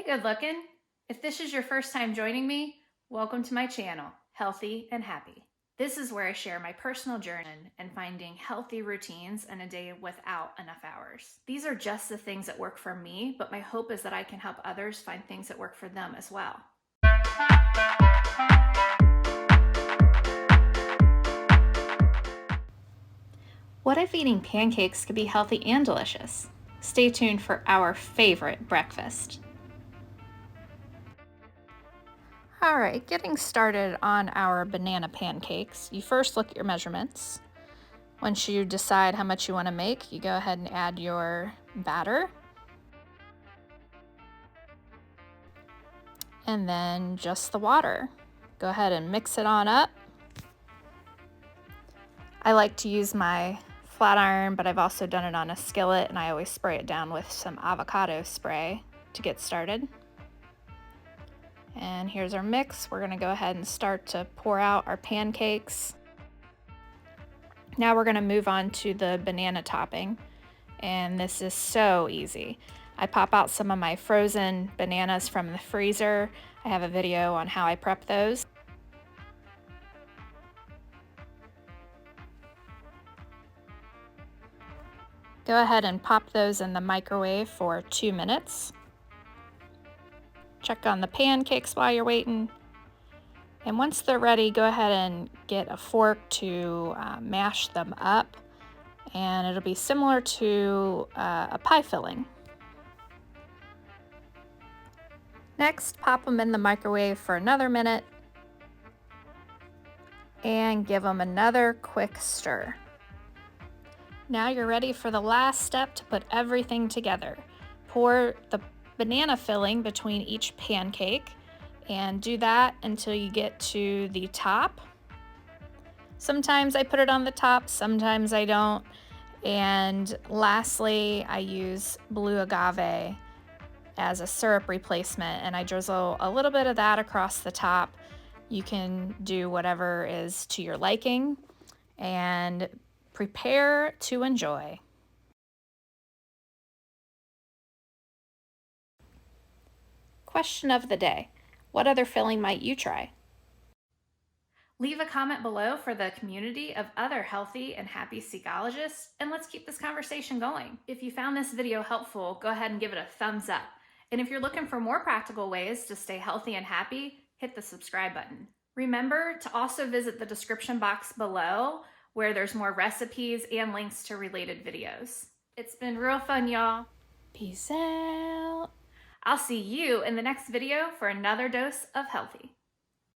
Hey, good looking. If this is your first time joining me, welcome to my channel, Healthy and Happy. This is where I share my personal journey and finding healthy routines in a day without enough hours. These are just the things that work for me, but my hope is that I can help others find things that work for them as well. What if eating pancakes could be healthy and delicious? Stay tuned for our favorite breakfast. All right, getting started on our banana pancakes, you first look at your measurements. Once you decide how much you want to make, you go ahead and add your batter. And then just the water. Go ahead and mix it on up. I like to use my flat iron, but I've also done it on a skillet, and I always spray it down with some avocado spray to get started. And here's our mix. We're gonna go ahead and start to pour out our pancakes. Now we're gonna move on to the banana topping, and this is so easy. I pop out some of my frozen bananas from the freezer. I have a video on how I prep those. Go ahead and pop those in the microwave for 2 minutes. Check on the pancakes while you're waiting. And once they're ready, go ahead and get a fork to mash them up. And it'll be similar to a pie filling. Next, pop them in the microwave for another minute and give them another quick stir. Now you're ready for the last step to put everything together. Pour the banana filling between each pancake and do that until you get to the top. Sometimes I put it on the top, sometimes I don't. And lastly, I use blue agave as a syrup replacement, and I drizzle a little bit of that across the top. You can do whatever is to your liking, and prepare to enjoy. Question of the day: what other filling might you try? Leave a comment below for the community of other healthy and happy Seekologists, and let's keep this conversation going. If you found this video helpful, go ahead and give it a thumbs up. And if you're looking for more practical ways to stay healthy and happy, hit the subscribe button. Remember to also visit the description box below, where there's more recipes and links to related videos. It's been real fun, y'all. Peace out. I'll see you in the next video for another dose of healthy.